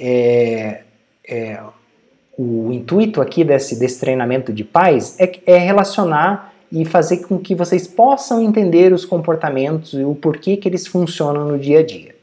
o intuito aqui desse treinamento de pais é relacionar e fazer com que vocês possam entender os comportamentos e o porquê que eles funcionam no dia a dia.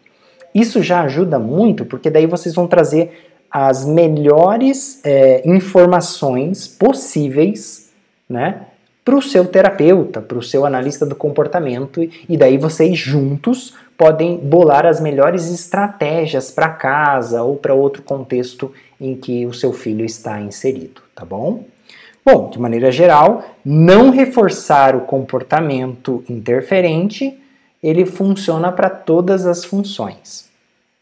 Isso já ajuda muito, porque daí vocês vão trazer as melhores informações possíveis, né, para o seu terapeuta, para o seu analista do comportamento, e daí vocês juntos podem bolar as melhores estratégias para casa ou para outro contexto em que o seu filho está inserido, tá bom? Bom, de maneira geral, não reforçar o comportamento interferente, ele funciona para todas as funções,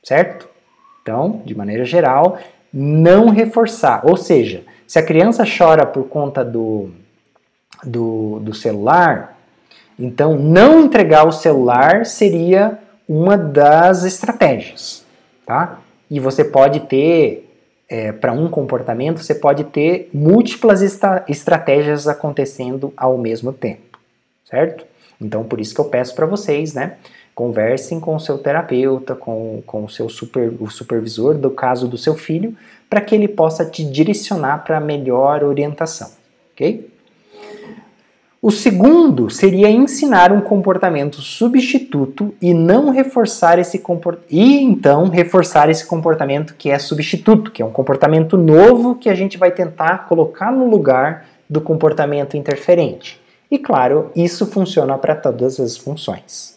certo? Então, de maneira geral, não reforçar, ou seja, se a criança chora por conta do celular, então não entregar o celular seria uma das estratégias, tá? E você pode ter, para um comportamento, você pode ter múltiplas estratégias acontecendo ao mesmo tempo, certo? Então, por isso que eu peço para vocês, né? Conversem com o seu terapeuta, com o seu o supervisor do caso do seu filho, para que ele possa te direcionar para a melhor orientação, ok? O segundo seria ensinar um comportamento substituto e não reforçar então reforçar esse comportamento que é substituto, que é um comportamento novo que a gente vai tentar colocar no lugar do comportamento interferente. E claro, isso funciona para todas as funções,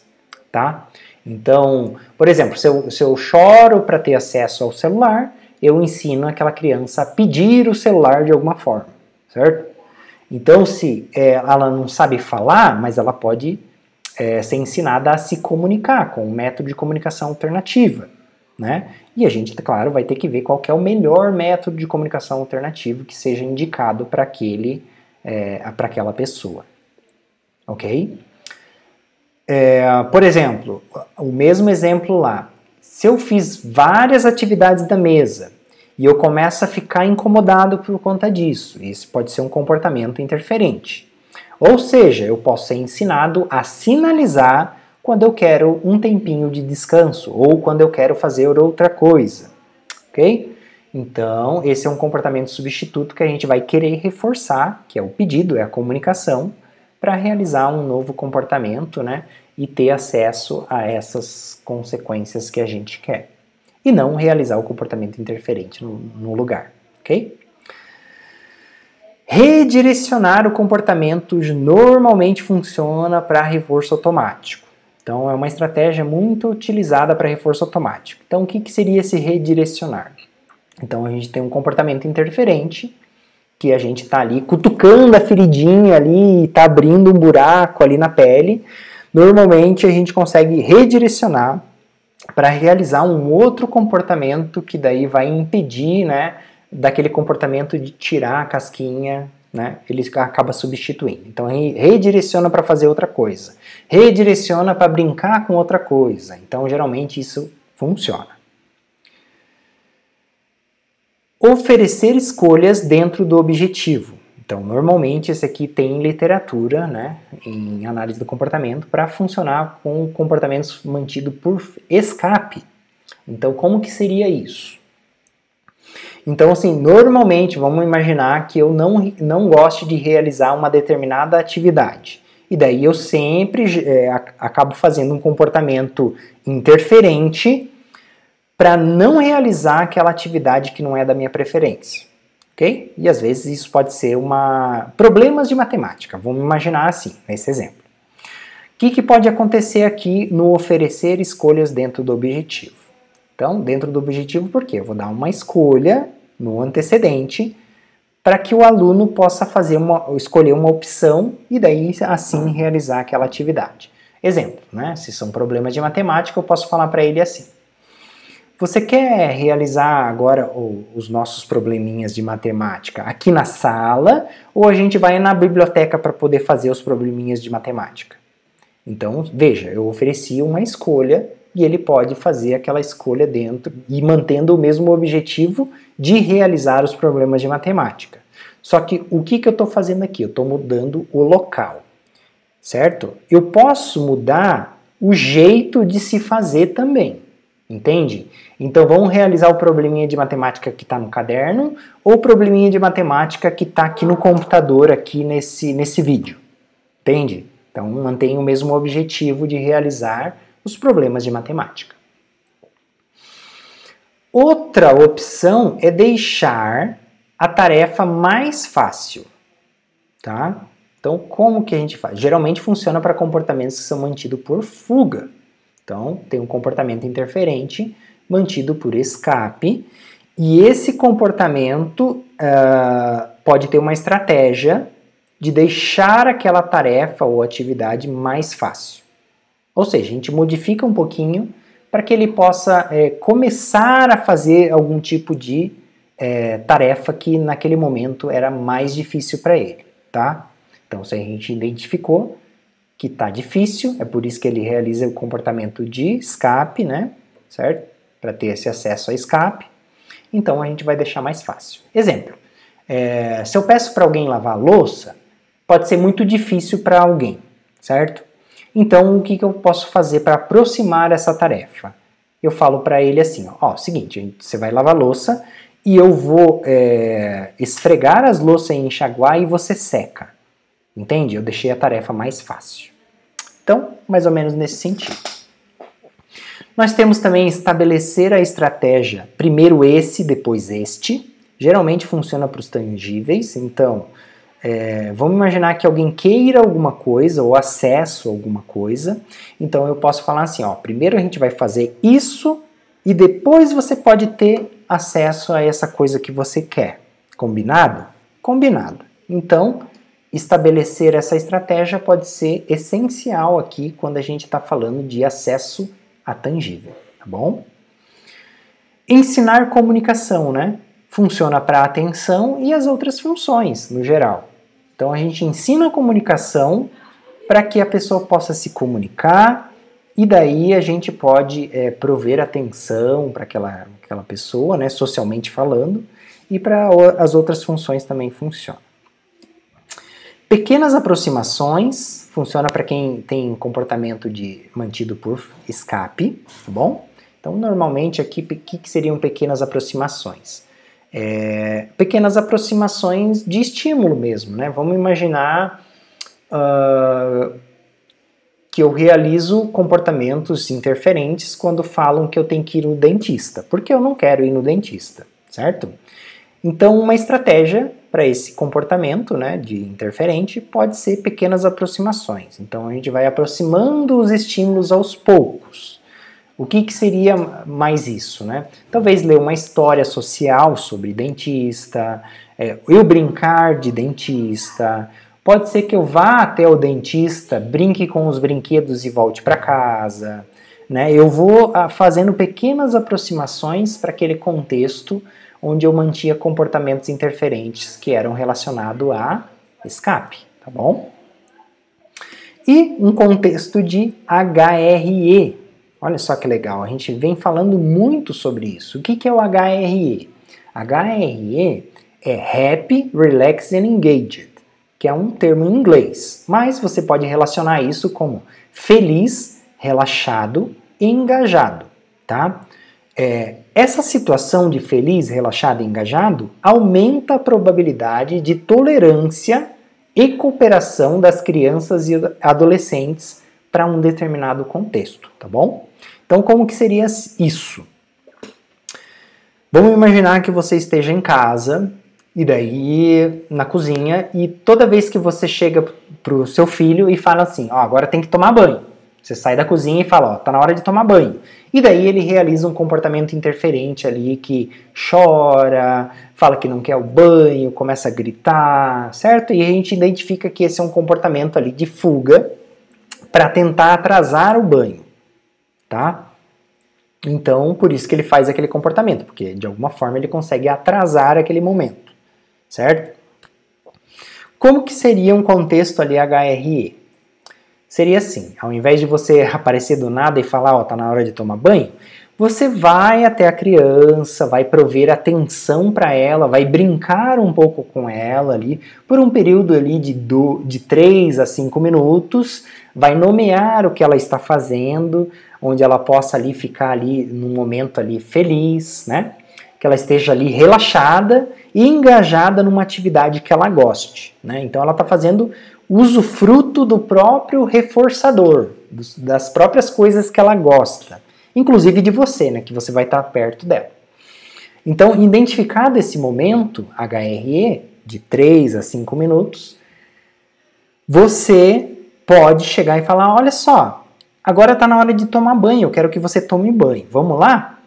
tá? Então, por exemplo, se eu choro para ter acesso ao celular, eu ensino aquela criança a pedir o celular de alguma forma, certo? Então, se ela não sabe falar, mas ela pode ser ensinada a se comunicar com um método de comunicação alternativa, né? E a gente, claro, vai ter que ver qual que é o melhor método de comunicação alternativo que seja indicado para aquele para aquela pessoa, ok? Por exemplo, o mesmo exemplo lá, se eu fiz várias atividades da mesa e eu começo a ficar incomodado por conta disso, isso pode ser um comportamento interferente. Ou seja, eu posso ser ensinado a sinalizar quando eu quero um tempinho de descanso ou quando eu quero fazer outra coisa, ok? Então, esse é um comportamento substituto que a gente vai querer reforçar, que é o pedido, é a comunicação, para realizar um novo comportamento, né? E ter acesso a essas consequências que a gente quer. E não realizar o comportamento interferente no lugar, ok? Redirecionar o comportamento normalmente funciona para reforço automático. Então, é uma estratégia muito utilizada para reforço automático. Então, o que seria esse redirecionar? Então, a gente tem um comportamento interferente, que a gente está ali cutucando a feridinha ali, está abrindo um buraco ali na pele. Normalmente, a gente consegue redirecionar para realizar um outro comportamento que daí vai impedir, né, daquele comportamento de tirar a casquinha, né, ele acaba substituindo. Então, redireciona para fazer outra coisa. Redireciona para brincar com outra coisa. Então, geralmente, isso funciona. Oferecer escolhas dentro do objetivo. Então, normalmente, esse aqui tem literatura, né, em análise do comportamento, para funcionar com comportamentos mantidos por escape. Então, como que seria isso? Então, assim, normalmente, vamos imaginar que eu não goste de realizar uma determinada atividade. E daí eu sempre acabo fazendo um comportamento interferente para não realizar aquela atividade que não é da minha preferência. Ok? E às vezes isso pode ser problemas de matemática. Vamos imaginar assim, nesse exemplo. O que pode acontecer aqui no oferecer escolhas dentro do objetivo? Então, dentro do objetivo, por quê? Eu vou dar uma escolha no antecedente para que o aluno possa escolher uma opção e daí assim realizar aquela atividade. Exemplo, né? Se são problemas de matemática, eu posso falar para ele assim: você quer realizar agora os nossos probleminhas de matemática aqui na sala ou a gente vai na biblioteca para poder fazer os probleminhas de matemática? Então, veja, eu ofereci uma escolha e ele pode fazer aquela escolha dentro e mantendo o mesmo objetivo de realizar os problemas de matemática. Só que o que eu estou fazendo aqui? Eu estou mudando o local, certo? Eu posso mudar o jeito de se fazer também, entende? Então vamos realizar o probleminha de matemática que está no caderno ou o probleminha de matemática que está aqui no computador, aqui nesse vídeo, entende? Então mantém o mesmo objetivo de realizar os problemas de matemática. Outra opção é deixar a tarefa mais fácil, tá? Então, como que a gente faz? Geralmente funciona para comportamentos que são mantidos por fuga. Então, tem um comportamento interferente mantido por escape, e esse comportamento pode ter uma estratégia de deixar aquela tarefa ou atividade mais fácil. Ou seja, a gente modifica um pouquinho para que ele possa começar a fazer algum tipo de tarefa que naquele momento era mais difícil para ele, tá? Então, se a gente identificou que está difícil, é por isso que ele realiza o comportamento de escape, né? Certo? Para ter esse acesso a escape. Então, a gente vai deixar mais fácil. Exemplo, se eu peço para alguém lavar a louça, pode ser muito difícil para alguém, certo? Então, o que eu posso fazer para aproximar essa tarefa? Eu falo para ele assim, ó, seguinte, você vai lavar a louça e eu vou esfregar as louças e enxaguar e você seca. Entende? Eu deixei a tarefa mais fácil. Então, mais ou menos nesse sentido. Nós temos também estabelecer a estratégia, primeiro esse, depois este. Geralmente funciona para os tangíveis, então vamos imaginar que alguém queira alguma coisa ou acesso a alguma coisa. Então eu posso falar assim, ó, primeiro a gente vai fazer isso e depois você pode ter acesso a essa coisa que você quer. Combinado? Combinado. Então, estabelecer essa estratégia pode ser essencial aqui quando a gente está falando de acesso a tangível, tá bom? Ensinar comunicação, né? Funciona para a atenção e as outras funções, no geral. Então a gente ensina a comunicação para que a pessoa possa se comunicar e daí a gente pode prover atenção para aquela pessoa, né, socialmente falando, e para as outras funções também funciona. Pequenas aproximações funciona para quem tem comportamento mantido por escape, tá bom? Então normalmente aqui, o que seriam pequenas aproximações? Pequenas aproximações de estímulo mesmo, né? Vamos imaginar que eu realizo comportamentos interferentes quando falam que eu tenho que ir no dentista, porque eu não quero ir no dentista, certo? Então, uma estratégia para esse comportamento, né, de interferente pode ser pequenas aproximações. Então, a gente vai aproximando os estímulos aos poucos. O que seria mais isso, né? Talvez ler uma história social sobre dentista, eu brincar de dentista. Pode ser que eu vá até o dentista, brinque com os brinquedos e volte para casa, né? Eu vou fazendo pequenas aproximações para aquele contexto onde eu mantinha comportamentos interferentes que eram relacionados a escape, tá bom? E um contexto de HRE. Olha só que legal, a gente vem falando muito sobre isso. O que é o HRE? HRE é Happy, Relaxed and Engaged, que é um termo em inglês, mas você pode relacionar isso como feliz, relaxado e engajado, tá? Essa situação de feliz, relaxado e engajado aumenta a probabilidade de tolerância e cooperação das crianças e adolescentes para um determinado contexto, tá bom? Então, como que seria isso? Vamos imaginar que você esteja em casa e daí na cozinha e toda vez que você chega pro seu filho e fala assim, ó, agora tem que tomar banho. Você sai da cozinha e fala, ó, tá na hora de tomar banho. E daí ele realiza um comportamento interferente ali que chora, fala que não quer o banho, começa a gritar, certo? E a gente identifica que esse é um comportamento ali de fuga para tentar atrasar o banho, tá? Então, por isso que ele faz aquele comportamento, porque de alguma forma ele consegue atrasar aquele momento, certo? Como que seria um contexto ali HRE? Seria assim, ao invés de você aparecer do nada e falar, ó, tá na hora de tomar banho, você vai até a criança, vai prover atenção para ela, vai brincar um pouco com ela ali, por um período ali de 3 a 5 minutos, vai nomear o que ela está fazendo, onde ela possa ali ficar ali num momento ali feliz, né? Que ela esteja ali relaxada e engajada numa atividade que ela goste, né? Então ela está fazendo usufruto do próprio reforçador, das próprias coisas que ela gosta, inclusive de você, né, que você vai estar perto dela. Então, identificado esse momento, HRE, de 3 a 5 minutos, você pode chegar e falar, olha só, agora está na hora de tomar banho, eu quero que você tome banho, vamos lá?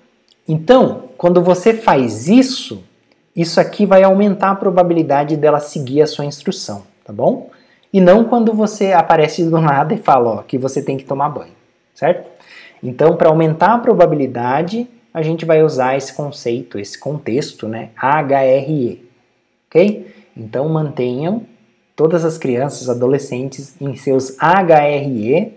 Então, quando você faz isso aqui vai aumentar a probabilidade dela seguir a sua instrução, tá bom? E não quando você aparece do nada e fala, ó, que você tem que tomar banho, certo? Então, para aumentar a probabilidade, a gente vai usar esse conceito, esse contexto, né, HRE, ok? Então, mantenham todas as crianças, adolescentes em seus HRE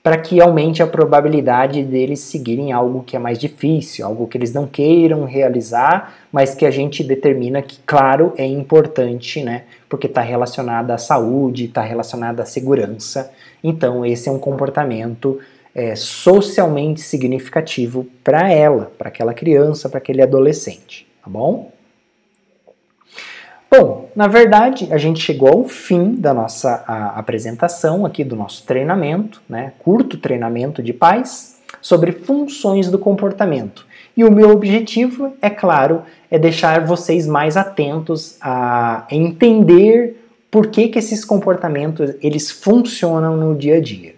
para que aumente a probabilidade deles seguirem algo que é mais difícil, algo que eles não queiram realizar, mas que a gente determina que, claro, é importante, né? Porque está relacionado à saúde, está relacionado à segurança. Então, esse é um comportamento socialmente significativo para ela, para aquela criança, para aquele adolescente, tá bom? Bom, na verdade, a gente chegou ao fim da nossa apresentação aqui do nosso treinamento, né? Curto treinamento de pais sobre funções do comportamento. E o meu objetivo, é claro, é deixar vocês mais atentos a entender por que esses comportamentos eles funcionam no dia a dia.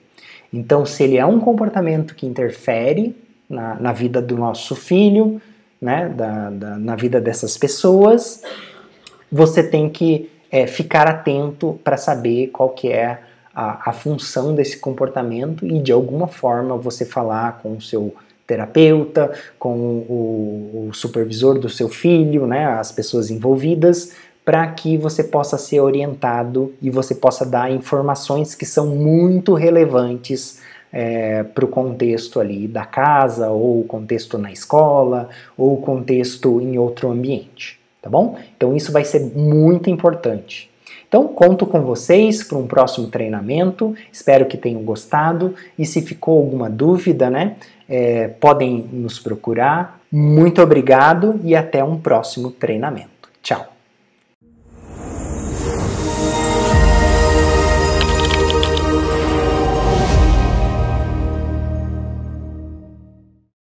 Então, se ele é um comportamento que interfere na vida do nosso filho, né? Na vida dessas pessoas, você tem que ficar atento para saber qual que é a função desse comportamento e de alguma forma você falar com o seu terapeuta, com o supervisor do seu filho, né, as pessoas envolvidas, para que você possa ser orientado e você possa dar informações que são muito relevantes para o contexto ali da casa, ou o contexto na escola, ou o contexto em outro ambiente, tá bom? Então isso vai ser muito importante. Então conto com vocês para um próximo treinamento, espero que tenham gostado, e se ficou alguma dúvida, né, podem nos procurar. Muito obrigado e até um próximo treinamento. Tchau!